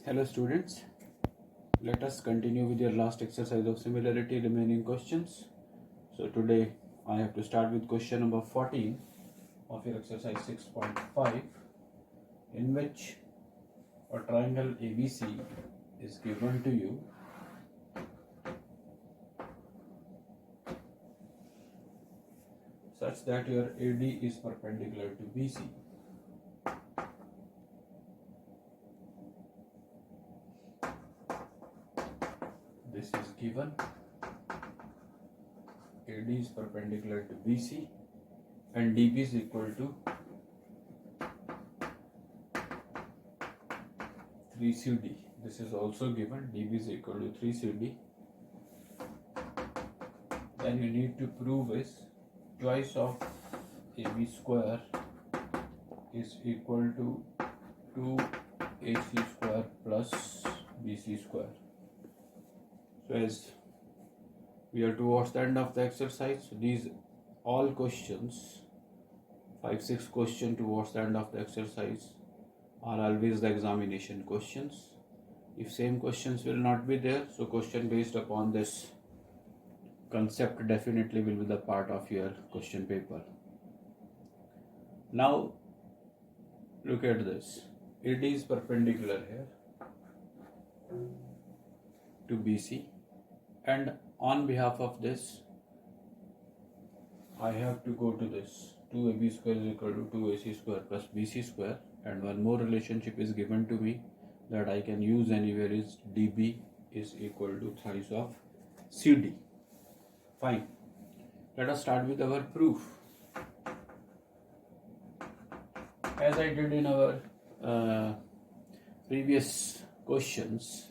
Hello students, let us continue with your last exercise of similarity remaining questions. So today I have to start with question number 14 of your exercise 6.5, in which a triangle ABC is given to you such that your AD is perpendicular to BC. This is given. AD is perpendicular to BC and DB is equal to 3CD. This is also given. DB is equal to 3CD. Then you need to prove is twice of AB square is equal to 2AC square plus BC square. So as we are towards the end of the exercise, so these all questions, 5-6 questions towards the end of the exercise are always the examination questions. If same questions will not be there, so question based upon this concept definitely will be the part of your question paper. Now look at this. AD is perpendicular here to BC, and on behalf of this I have to go to this 2AB square is equal to 2AC square plus BC square, and one more relationship is given to me that I can use anywhere is DB is equal to thrice of CD. Fine. Let us start with our proof. As I did in our previous questions,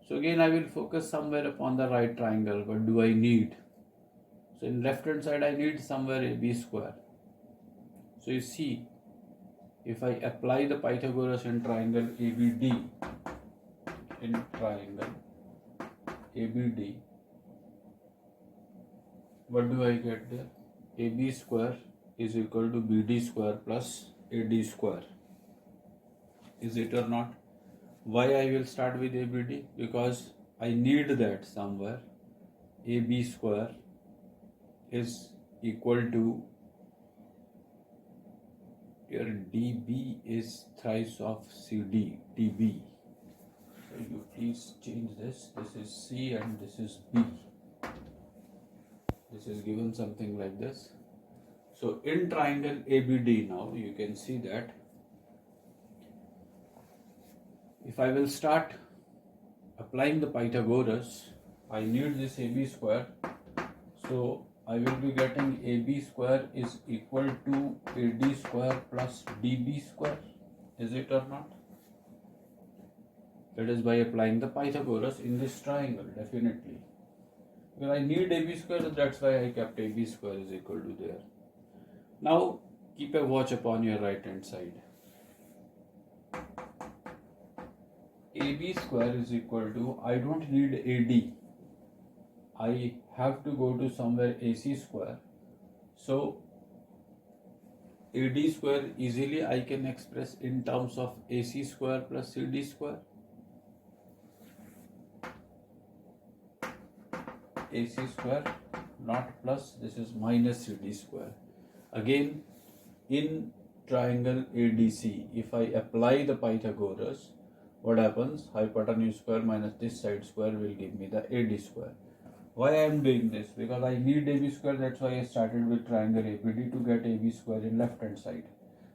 so again I will focus somewhere upon the right triangle. What do I need? So in left hand side I need somewhere AB square. So you see, if I apply the Pythagoras in triangle ABD, what do I get there? AB square is equal to BD square plus AD square. Is it or not? Why I will start with ABD? Because I need that somewhere. AB square is equal to your DB is thrice of CD, DB. So you please change this. This is C and this is B. This is given something like this. So in triangle ABD now you can see that if I will start applying the Pythagoras, I need this AB square. So I will be getting AB square is equal to AD square plus DB square. Is it or not? That is by applying the Pythagoras in this triangle, definitely. Because I need AB square, so that's why I kept AB square is equal to there. Now keep a watch upon your right hand side. AB square is equal to, I don't need AD. I have to go to somewhere AC square. So AD square easily I can express in terms of AC square plus CD square. AC square, not plus, this is minus CD square. Again, in triangle ADC, if I apply the Pythagoras, what happens? Hypotenuse square minus this side square will give me the AD square. Why I am doing this? Because I need AB square, that's why I started with triangle ABD to get AB square in left hand side.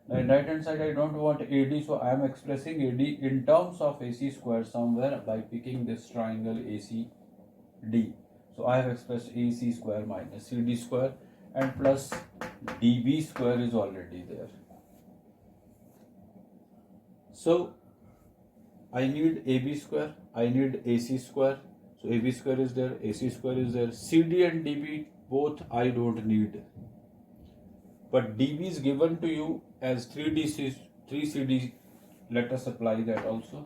Now in right hand side I don't want AD, so I am expressing AD in terms of AC square somewhere by picking this triangle ACD. So I have expressed AC square minus CD square and plus DB square is already there. So I need AB square, I need AC square. So AB square is there, AC square is there. CD and DB both I don't need. But DB is given to you as 3CD. Let us apply that also.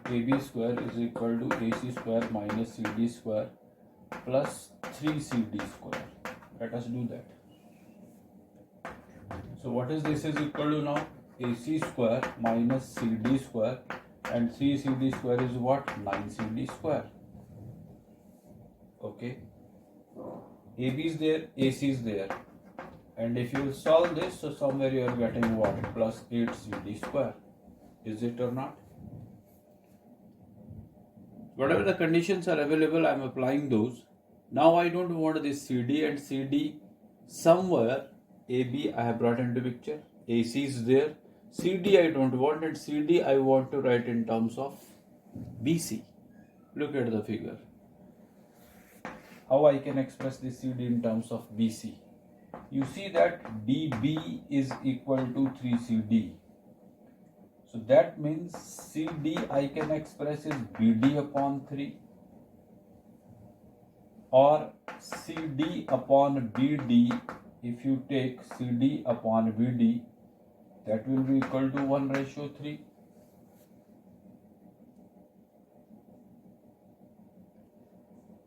AB square is equal to AC square minus CD square plus 3CD square. Let us do that. So what is this is equal to now? AC square minus CD square and 3CD square is what? 9CD square. Okay. AB is there, AC is there. And if you solve this, so somewhere you are getting what? Plus 8CD square. Is it or not? Whatever the conditions are available, I am applying those. Now I don't want this CD and CD somewhere. AB I have brought into picture. AC is there. CD I don't want, and CD I want to write in terms of BC. Look at the figure. How I can express this CD in terms of BC? You see that DB is equal to 3CD. So that means CD I can express is BD upon 3, or CD upon BD. If you take CD upon BD, that will be equal to 1:3.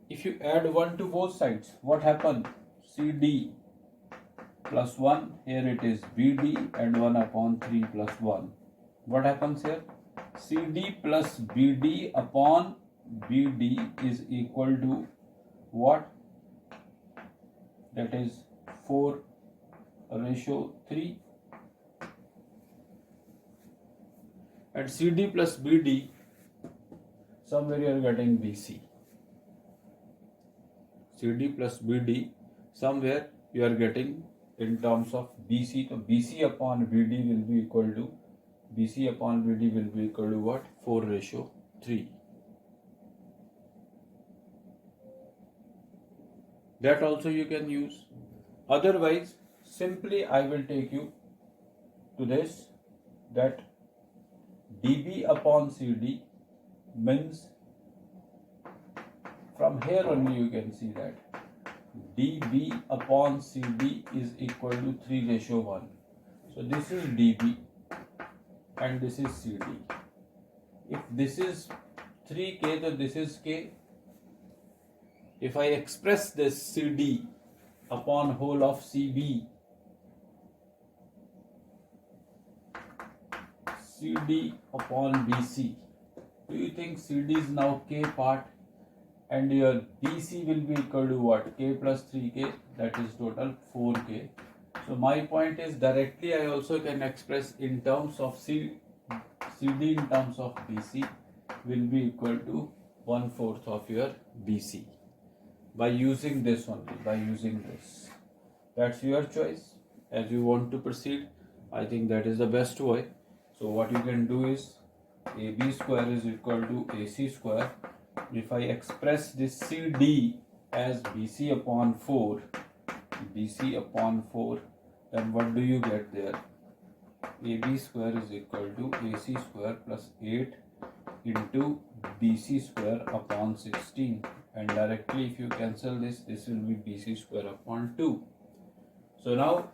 If you add 1 to both sides, what happens? CD plus 1, here it is BD, and 1 upon 3 plus 1. What happens here? CD plus BD upon BD is equal to what? That is 4:3. And CD plus BD, somewhere you are getting BC. CD plus BD, somewhere you are getting in terms of BC. So BC upon BD will be equal to what? 4:3. That also you can use. Otherwise, simply I will take you to this, that dB upon CD means, from here only you can see that dB upon CD is equal to 3:1. So this is dB and this is CD. If this is 3K, then this is K. If I express this CD upon whole of CB, CD upon BC, do you think CD is now K part, and your BC will be equal to what? K plus 3K, that is total 4K. So my point is, directly I also can express in terms of CD in terms of BC will be equal to 1/4 of your BC. By using this only, by using this. That's your choice. As you want to proceed, I think that is the best way. So what you can do is, AB square is equal to AC square. If I express this CD as BC upon 4, then what do you get there? AB square is equal to AC square plus 8 into BC square upon 16. And directly if you cancel this will be BC square upon 2. So now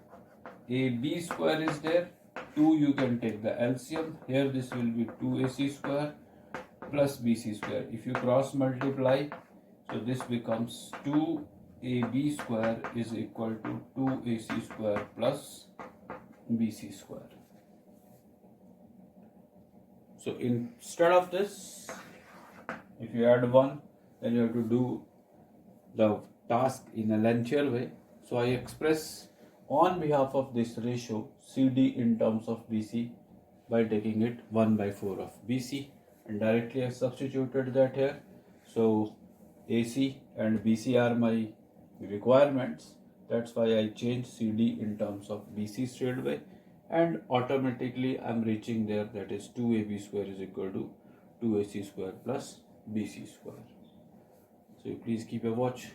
AB square is there, 2 you can take the LCM. Here this will be 2AC square plus BC square. If you cross multiply, so this becomes 2AB square is equal to 2AC square plus BC square. So instead of this, if you add 1, then you have to do the task in a lengthier way. So I express on behalf of this ratio CD in terms of BC by taking it 1/4 of BC, and directly I substituted that here. So AC and BC are my requirements. That's why I changed CD in terms of BC straight away, and automatically I'm reaching there, that is 2AB square is equal to 2AC square plus BC square. So you please keep a watch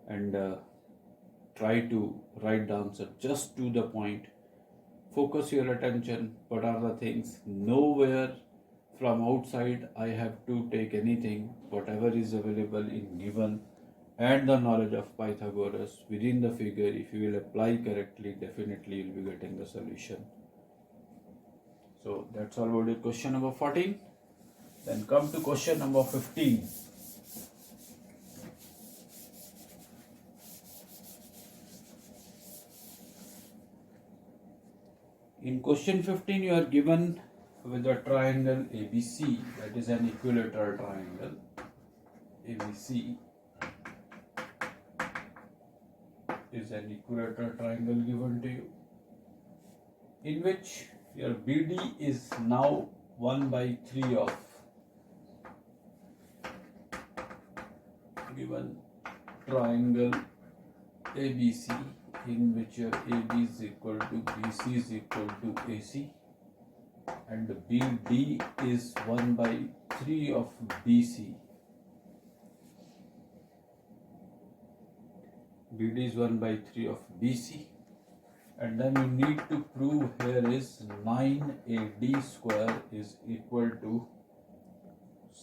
and try to write the answer just to the point. Focus your attention. What are the things? Nowhere from outside I have to take anything. Whatever is available in given and the knowledge of Pythagoras within the figure, if you will apply correctly, definitely you will be getting the solution. So that's all about question number 14. Then come to question number 15. In question 15, you are given with a triangle ABC, that is an equilateral triangle. ABC is an equilateral triangle given to you, in which your BD is now 1/3 of given triangle ABC, in which your AB is equal to BC is equal to AC, and BD is 1/3 of BC. BD is 1/3 of BC, and then you need to prove here is 9AD square is equal to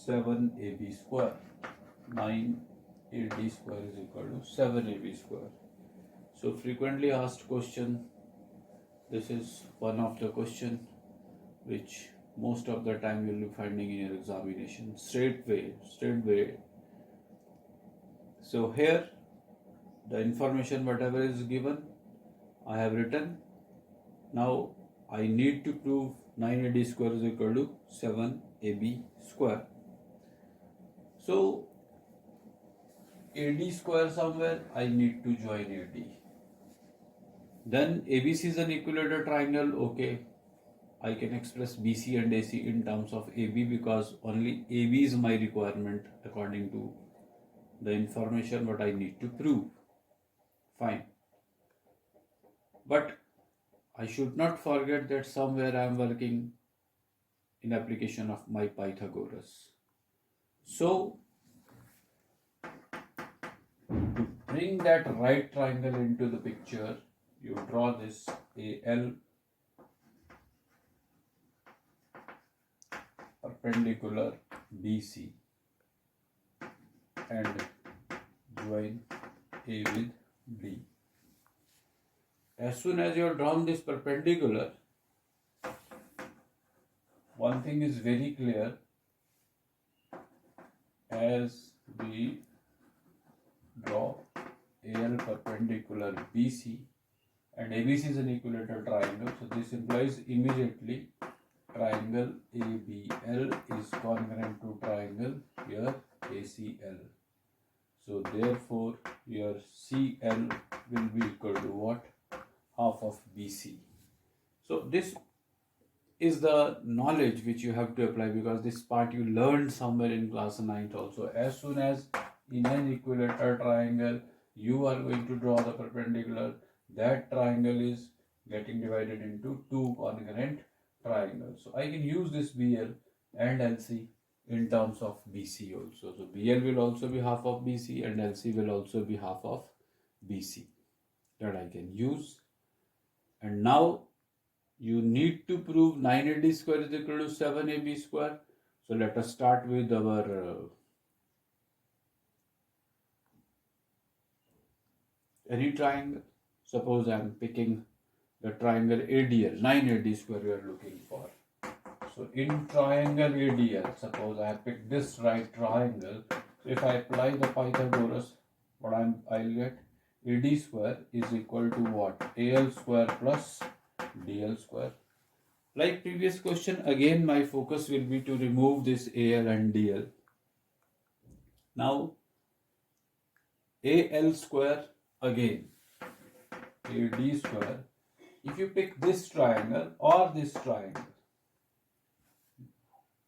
7AB square. 9AD square is equal to 7AB square. So frequently asked question, this is one of the question which most of the time you will be finding in your examination straight way. So here the information whatever is given I have written. Now I need to prove 9AD square is equal to 7AB square. So AD square somewhere I need to join AD. Then ABC is an equilateral triangle. Okay, I can express BC and AC in terms of AB because only AB is my requirement according to the information what I need to prove. Fine. But I should not forget that somewhere I am working in application of my Pythagoras. So to bring that right triangle into the picture, you draw this AL perpendicular BC and join A with B. As soon as you have drawn this perpendicular, one thing is very clear. As we draw AL perpendicular BC and ABC is an equilateral triangle, so this implies immediately triangle ABL is congruent to triangle here ACL. So therefore your CL will be equal to what? Half of BC. So this is the knowledge which you have to apply, because this part you learned somewhere in class 9th also. As soon as in an equilateral triangle you are going to draw the perpendicular, that triangle is getting divided into two congruent triangles. So I can use this BL and LC in terms of BC also. So BL will also be half of BC and LC will also be half of BC. That I can use. And now you need to prove 9AD square is equal to 7AB square. So let us start with our any triangle. Suppose I am picking the triangle ADL, 9AD square we are looking for. So in triangle ADL, suppose I have picked this right triangle. So if I apply the Pythagoras, what I'll get? AD square is equal to what? AL square plus DL square. Like previous question, again my focus will be to remove this AL and DL. Now AL square again, AD square. If you pick this triangle or this triangle,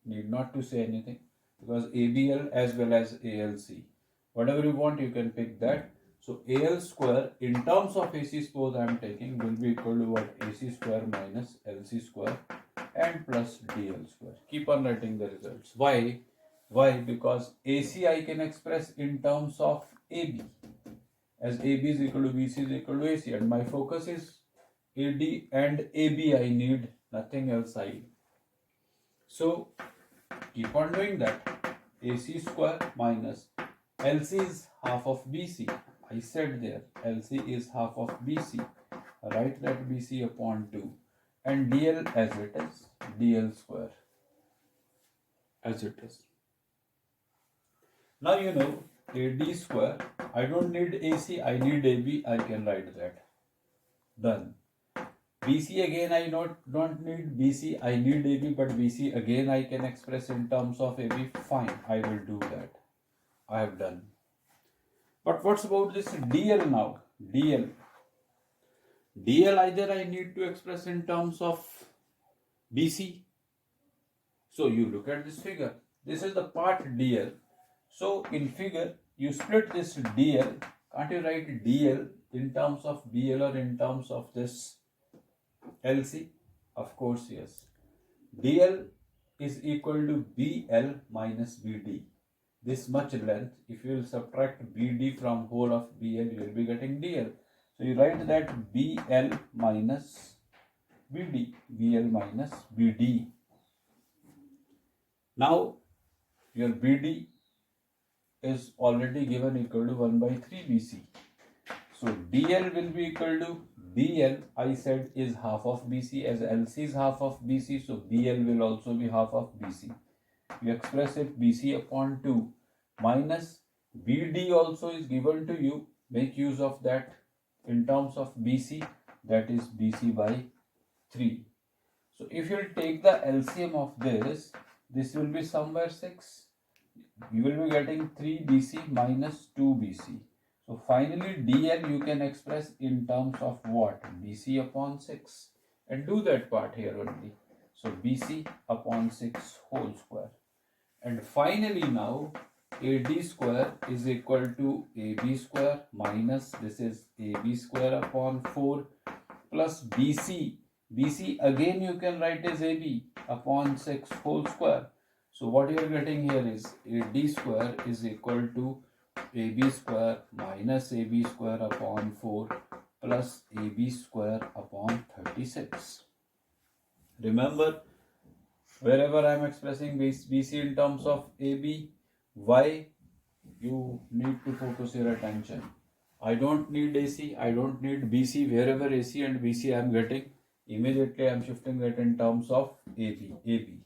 need not to say anything, because ABL as well as ALC, whatever you want you can pick that. So AL square in terms of AC, suppose I am taking, will be equal to what? AC square minus LC square and plus DL square. Keep on writing the results. Why? Because AC I can express in terms of AB, as AB is equal to BC is equal to AC, and my focus is AD and AB. I need nothing else. So keep on doing that. AC square minus LC is half of BC. I said there LC is half of BC. Write that BC upon 2 and DL as it is, DL square as it is. Now you know AD square, I don't need AC, I need AB, I can write that. Done. BC again, I don't need BC, I need AB, but BC again I can express in terms of AB. Fine, I will do that. I have done. But what's about this DL now? DL. DL either I need to express in terms of BC. So you look at this figure. This is the part DL. So in figure, you split this DL. Can't you write DL in terms of BL or in terms of this LC? Of course, yes. DL is equal to BL minus BD. This much length, if you will subtract BD from whole of BL, you will be getting DL. So you write that BL minus BD, BL minus BD. Now your BD is already given equal to 1 by 3 BC. So DL will be equal to BL, I said, is half of BC, as LC is half of BC, so BL will also be half of BC. You express it BC upon 2 minus BD also is given to you. Make use of that in terms of BC, that is BC by 3. So if you take the LCM of this will be somewhere 6. You will be getting 3 BC minus 2 BC. So finally DL you can express in terms of what? BC upon 6. And do that part here only. So BC upon 6 whole square. And finally now AD square is equal to AB square minus this is AB square upon 4 plus BC. BC again you can write as AB upon 6 whole square. So what you are getting here is AD square is equal to AB square minus AB square upon 4 plus AB square upon 36. Remember, wherever I am expressing BC in terms of AB, why you need to focus your attention. I don't need AC, I don't need BC. Wherever AC and BC I am getting, immediately I am shifting that in terms of AB.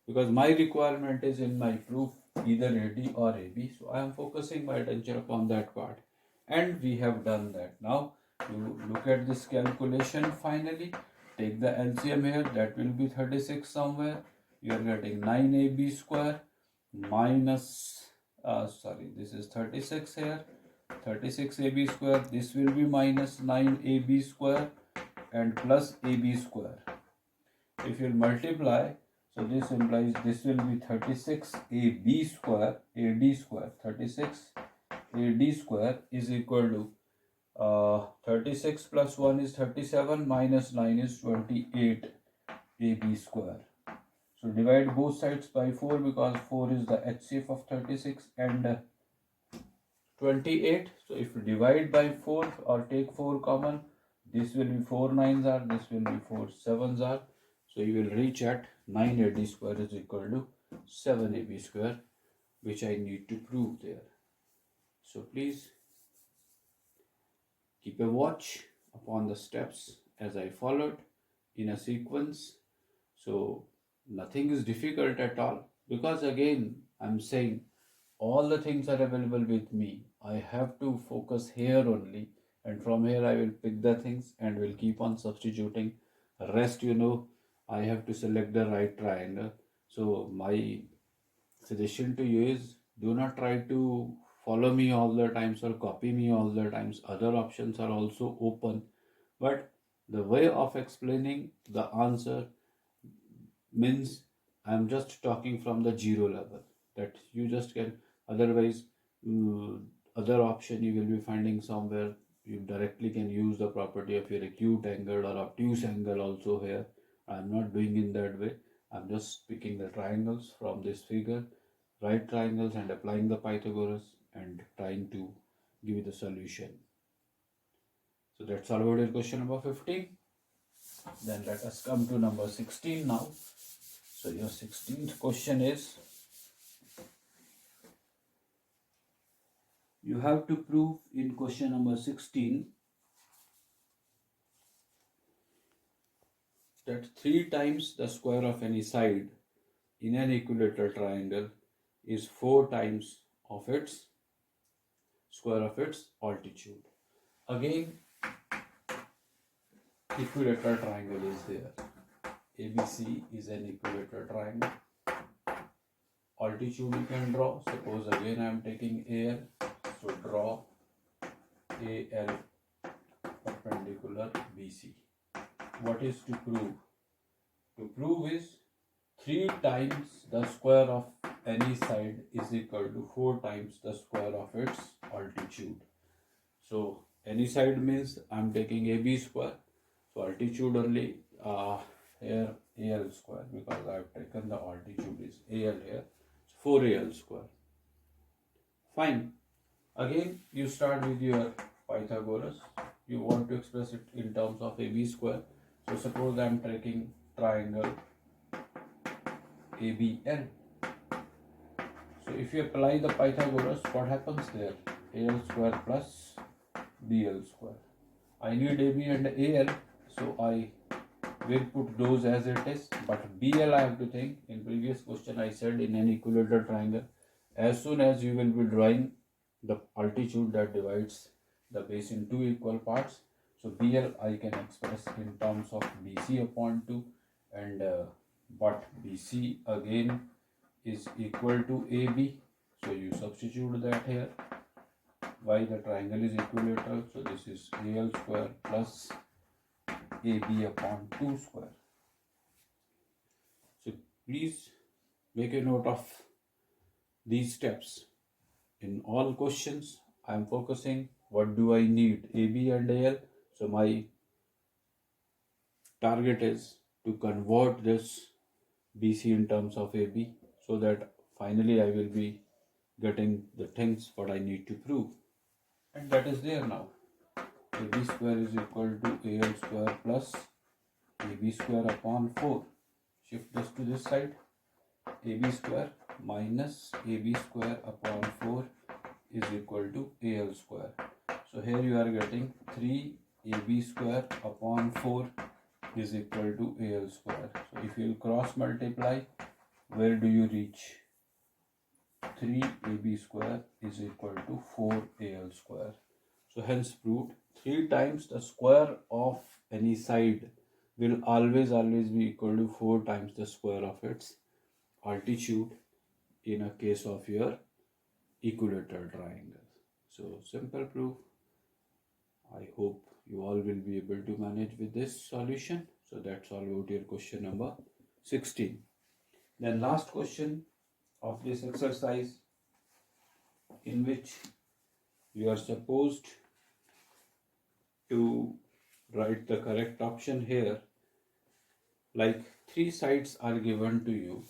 Because my requirement is in my proof either AD or AB. So I am focusing my attention upon that part. And we have done that. Now you look at this calculation finally. Take the LCM here, that will be 36 somewhere. You are getting 9AB square minus, this is 36 here. 36 AB square, this will be minus 9 AB square and plus AB square. If you multiply, so this implies this will be 36 AB square, AD square, 36 AD square is equal to 36 plus 1 is 37 minus 9 is 28 AB square. So divide both sides by 4 because 4 is the HCF of 36 and 28. So if you divide by 4 or take 4 common, this will be 4 9s are, this will be 4 7s are. So you will reach at 9 AD square is equal to 7 AB square, which I need to prove there. So please keep a watch upon the steps as I followed in a sequence. So nothing is difficult at all, because again I'm saying all the things are available with me. I have to focus here only, and from here I will pick the things and will keep on substituting. Rest, I have to select the right triangle. So my suggestion to you is, do not try to follow me all the times or copy me all the times. Other options are also open, but the way of explaining the answer means I'm just talking from the 0 level, that you just can. Otherwise, other option you will be finding somewhere. You directly can use the property of your acute angle or obtuse angle also here. I'm not doing in that way. I'm just picking the triangles from this figure, right triangles, and applying the Pythagoras and trying to give you the solution. So that's all about your question number 15. Then let us come to number 16 now. So your 16th question is, you have to prove in question number 16 that 3 times the square of any side in an equilateral triangle is 4 times of its square of its altitude. Again, equilateral triangle is there. ABC is an equilateral triangle. Altitude you can draw. Suppose again I am taking AL. So draw AL perpendicular BC. What is to prove? To prove is 3 times the square of any side is equal to 4 times the square of its altitude. So any side means I am taking AB square. So altitude only here AL square, because I have taken the altitude is AL here. So 4AL square. Fine. Again you start with your Pythagoras. You want to express it in terms of AB square. So suppose I am taking triangle ABL. So if you apply the Pythagoras, what happens there? AL square plus BL square. I need AB and AL, so I will put those as it is. But BL I have to think. In previous question I said in an equilateral triangle, as soon as you will be drawing the altitude that divides the base in two equal parts, so BL I can express in terms of BC upon 2, and but BC again is equal to AB, so you substitute that here. Why? The triangle is equilateral, so this is AL square plus AB upon 2 square. So please make a note of these steps. In all questions I am focusing what do I need, AB and AL. So my target is to convert this BC in terms of AB, so that finally I will be getting the things what I need to prove, and that is there now. AB square is equal to AL square plus AB square upon 4. Shift this to this side. AB square minus AB square upon 4 is equal to AL square. So here you are getting 3 AB square upon 4 is equal to AL square. So if you cross multiply, where do you reach? 3 AB square is equal to 4 AL square. So hence proved 3 times the square of any side will always be equal to 4 times the square of its altitude in a case of your equilateral triangle. So simple proof. I hope you all will be able to manage with this solution. So that's all about your question number 16. Then last question of this exercise, in which you are supposed to write the correct option here. Like 3 sides are given to you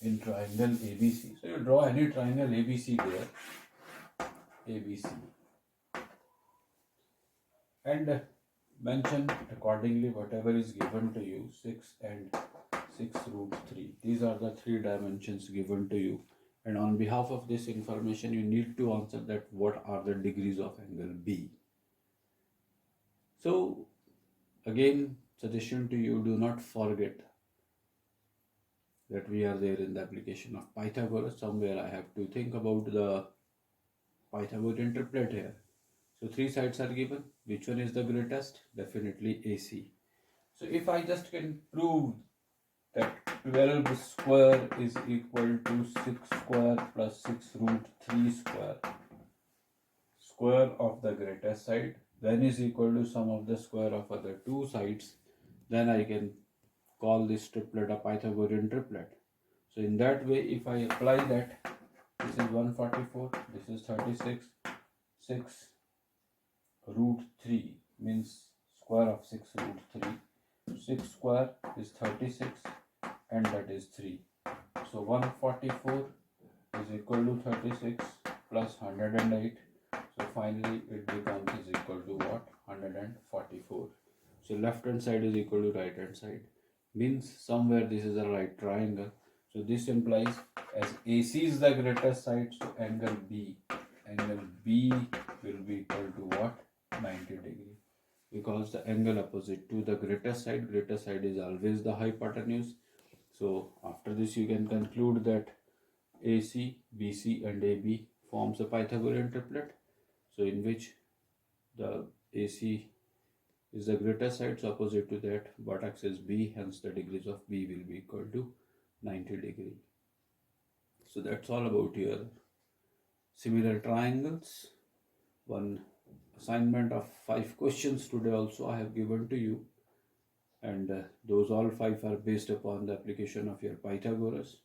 in triangle ABC. So you draw any triangle ABC there, ABC, and mention accordingly whatever is given to you, 6 and 6 root 3. These are the 3 dimensions given to you, and on behalf of this information you need to answer that what are the degrees of angle B. So again, suggestion to you, do not forget that we are there in the application of Pythagoras. Somewhere I have to think about the Pythagorean triplet here. So 3 sides are given. Which one is the greatest? Definitely AC. So if I just can prove that 12 square is equal to 6 square plus 6 root 3 square, square of the greatest side, then is equal to sum of the square of other 2 sides, then I can call this triplet a Pythagorean triplet. So in that way, if I apply that, this is 144, this is 36, 6 root 3 means square of 6 root 3. 6 square is 36 and that is 3. So 144 is equal to 36 plus 108. So finally it becomes is equal to what? 144. So left hand side is equal to right hand side. Means somewhere this is a right triangle. So this implies as AC is the greatest side, so angle B will be equal to what? 90 degree. Because the angle opposite to the greatest side is always the hypotenuse. So after this you can conclude that AC, BC and AB forms a Pythagorean triplet. So in which the AC is the greater side, so opposite to that vertex is B, hence the degrees of B will be equal to 90 degree. So that's all about your similar triangles. One assignment of 5 questions today also I have given to you, and those all 5 are based upon the application of your Pythagoras.